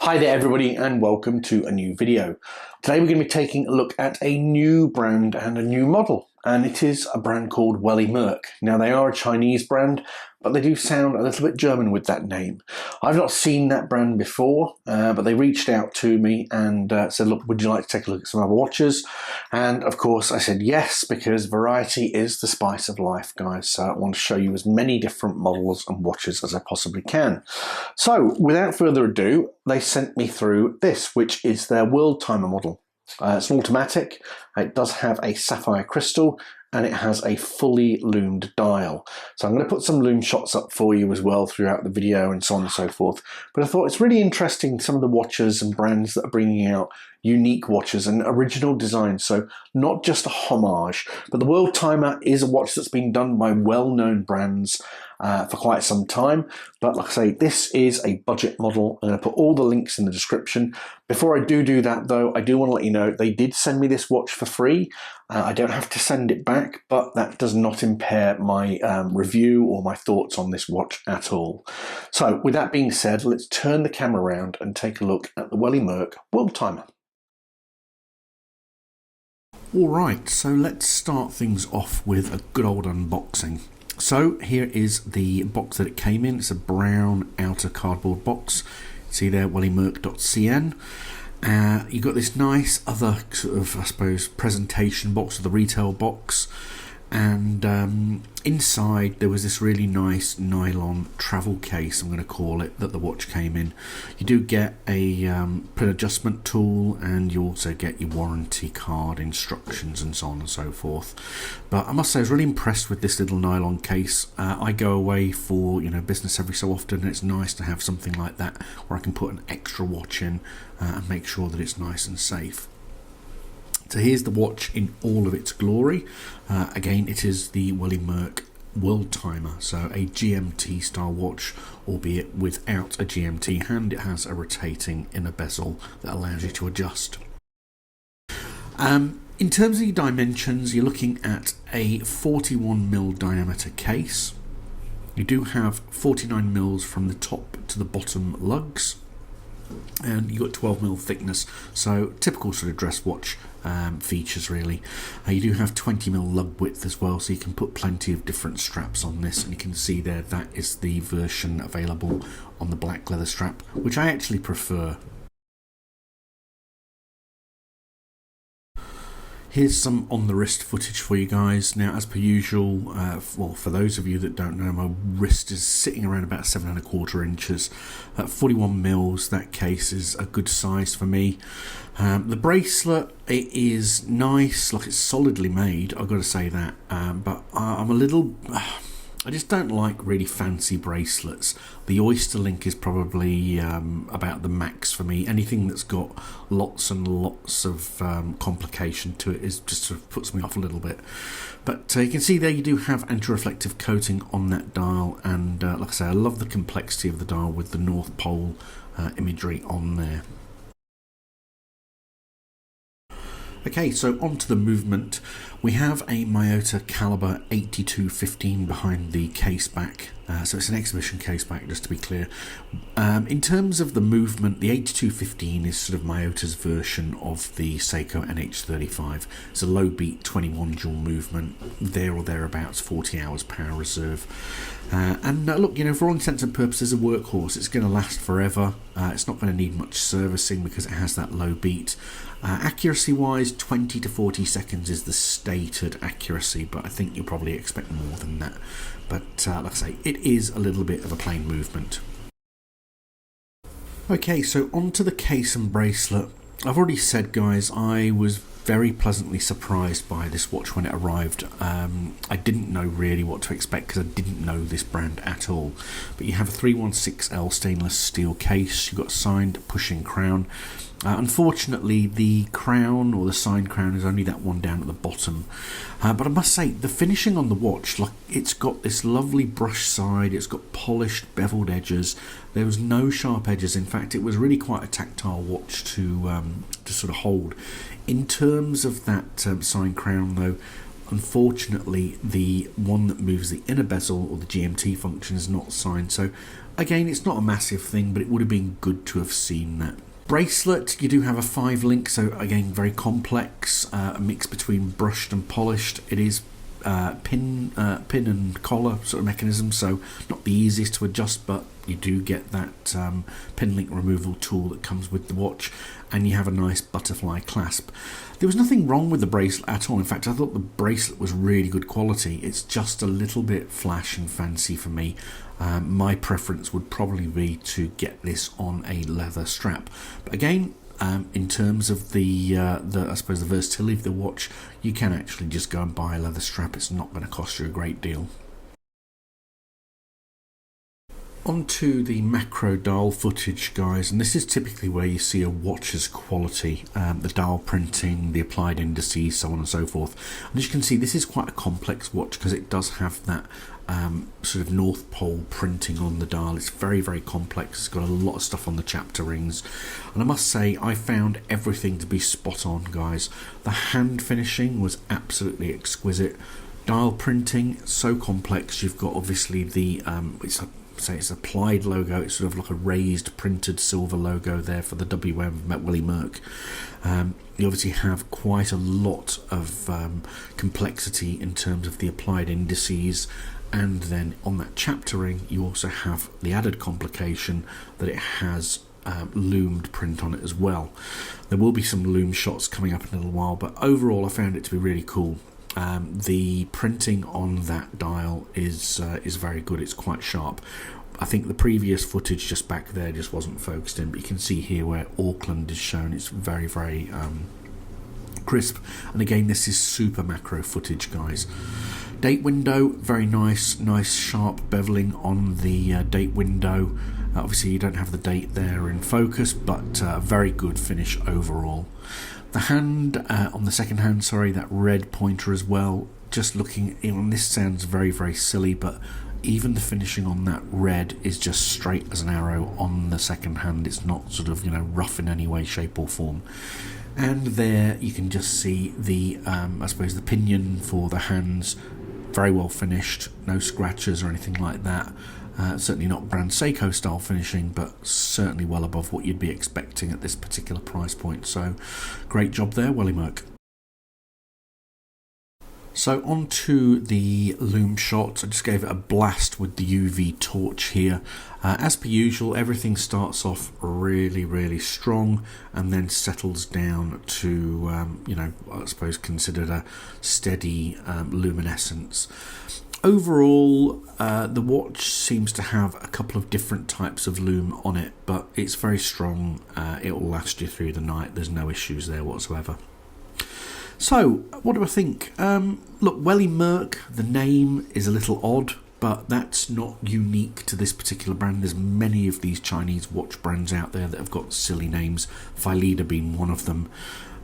Hi there everybody and welcome to a new video. Today we're going to be taking a look at a new brand and a new model, and it is a brand called Welly Merck. Now they are a Chinese brand, but they do sound a little bit German with that name. I've not seen that brand before, but they reached out to me and said, look, would you like to take a look at some other watches? And of course I said yes, because variety is the spice of life, guys. So I want to show you as many different models and watches as I possibly can. So without further ado, they sent me through this, which is their WorldTimer model. It's an automatic. It does have a sapphire crystal and it has a fully lumed dial. So I'm going to put some lume shots up for you as well throughout the video and so on and so forth. But I thought it's really interesting, some of the watches and brands that are bringing out unique watches and original designs. So not just a homage, but the WorldTimer is a watch that's been done by well-known brands for quite some time. But like I say, this is a budget model. I'm going to put all the links in the description. Before I do that though, I do want to let you know they did send me this watch for free. I don't have to send it back, but that does not impair my review or my thoughts on this watch at all. So with that being said, let's turn the camera around and take a look at the Welly Merck WorldTimer. Alright, so let's start things off with a good old unboxing. So here is the box that it came in. It's a brown outer cardboard box. See there, wellymerk.cn. You've got this nice other sort of, I suppose, presentation box, or the retail box. And inside there was this really nice nylon travel case, I'm going to call it, that the watch came in. You do get a pin adjustment tool, and you also get your warranty card, instructions and so on and so forth. But I must say I was really impressed with this little nylon case. I go away for business every so often, and it's nice to have something like that where I can put an extra watch in and make sure that it's nice and safe. So here's the watch in all of its glory. Again, it is the Welly Merck WorldTimer, so a GMT style watch, albeit without a GMT hand. It has a rotating inner bezel that allows you to adjust. In terms of your dimensions, you're looking at a 41mm diameter case. You do have 49mm from the top to the bottom lugs, and you've got 12mm thickness, so typical sort of dress watch features really. You do have 20mm lug width as well, so you can put plenty of different straps on this, and you can see there that is the version available on the black leather strap, which I actually prefer. Here's some on the wrist footage for you guys. Now, as per usual, well, for those of you that don't know, my wrist is sitting around about 7¼ inches. At 41mm, that case is a good size for me. The bracelet, it is nice, like it's solidly made, I've got to say that, but I'm a little... I just don't like really fancy bracelets. The Oyster Link is probably about the max for me. Anything that's got lots and lots of complication to it is just sort of puts me off a little bit. But you can see there you do have anti-reflective coating on that dial, and like I say, I love the complexity of the dial with the North Pole imagery on there. Okay, so on to the movement. We have a Miyota caliber 8215 behind the case back. So it's an exhibition case back, just to be clear. In terms of the movement, the 8215 is sort of Miyota's version of the Seiko NH35. It's a low beat 21 dual movement, there or thereabouts, 40 hours power reserve. And look, for all intents and purposes, a workhorse. It's going to last forever. It's not going to need much servicing because it has that low beat. Accuracy wise, 20 to 40 seconds is the stated accuracy, but I think you'll probably expect more than that. But like I say, it is a little bit of a plain movement. Okay, so onto the case and bracelet. I've already said, guys, I was very pleasantly surprised by this watch when it arrived. I didn't know really what to expect because I didn't know this brand at all. But you have a 316L stainless steel case. You've got a signed pushing crown. Unfortunately, the crown, or the signed crown, is only that one down at the bottom. But I must say, the finishing on the watch, like, it's got this lovely brush side, it's got polished beveled edges. There was no sharp edges. In fact, it was really quite a tactile watch to sort of hold. In terms of that signed crown, though, unfortunately the one that moves the inner bezel or the GMT function is not signed. So again, it's not a massive thing, but it would have been good to have seen that. Bracelet, you do have a 5-link, so again, very complex, a mix between brushed and polished. It is pin and collar sort of mechanism, so not the easiest to adjust, but you do get that pin link removal tool that comes with the watch, and you have a nice butterfly clasp. There was nothing wrong with the bracelet at all. In fact, I thought the bracelet was really good quality. It's just a little bit flash and fancy for me. My preference would probably be to get this on a leather strap. But again, in terms of the I suppose the versatility of the watch, you can actually just go and buy a leather strap. It's not going to cost you a great deal. Onto the macro dial footage, guys, and this is typically where you see a watch's quality, the dial printing, the applied indices, so on and so forth. And as you can see, this is quite a complex watch because it does have that sort of North Pole printing on the dial. It's very, very complex. It's got a lot of stuff on the chapter rings, and I must say I found everything to be spot on, guys. The hand finishing was absolutely exquisite. Dial printing, so complex. You've got obviously the it's applied logo. It's sort of like a raised printed silver logo there for the WM Welly Merck. You obviously have quite a lot of complexity in terms of the applied indices, and then on that chapter ring you also have the added complication that it has loomed print on it as well. There will be some loom shots coming up in a little while, but overall I found it to be really cool. The printing on that dial is very good. It's quite sharp. I think the previous footage just back there just wasn't focused in, but you can see here where Auckland is shown. It's very, very crisp, and again, this is super macro footage, guys. Date window, very nice sharp beveling on the date window. Obviously you don't have the date there in focus, but very good finish overall. The hand, on the second hand, sorry, that red pointer as well, just looking, this sounds very, very silly, but even the finishing on that red is just straight as an arrow on the second hand. It's not sort of, rough in any way, shape or form. And there you can just see the, I suppose, the pinion for the hands, very well finished, no scratches or anything like that. Certainly not Grand Seiko style finishing, but certainly well above what you'd be expecting at this particular price point. So great job there, Welly Merck. So on to the loom shot. I just gave it a blast with the UV torch here. As per usual, everything starts off really, really strong and then settles down to, I suppose considered a steady luminescence. Overall, the watch seems to have a couple of different types of loom on it, but it's very strong. It will last you through the night. There's no issues there whatsoever. So, what do I think? Look, Welly Merck, the name is a little odd, but that's not unique to this particular brand. There's many of these Chinese watch brands out there that have got silly names, Philida being one of them.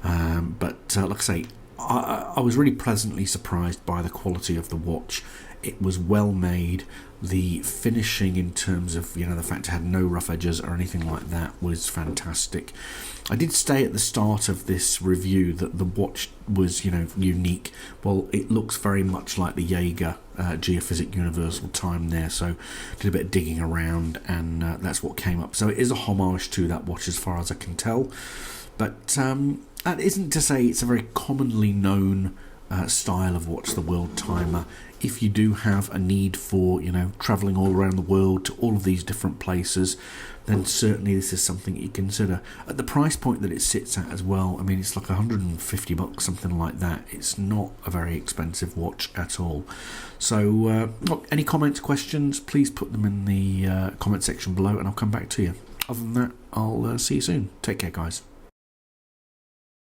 But like I say, I was really pleasantly surprised by the quality of the watch. It was well made. The finishing in terms of, the fact it had no rough edges or anything like that was fantastic. I did say at the start of this review that the watch was, unique. Well, it looks very much like the Jaeger Geophysic Universal Time there, so did a bit of digging around, and that's what came up. So it is a homage to that watch as far as I can tell. But that isn't to say it's a very commonly known style of watch, the WorldTimer. If you do have a need for, travelling all around the world to all of these different places, then certainly this is something you consider. At the price point that it sits at as well, I mean, it's like $150, something like that. It's not a very expensive watch at all. So, look, any comments, questions, please put them in the comment section below and I'll come back to you. Other than that, I'll see you soon. Take care, guys.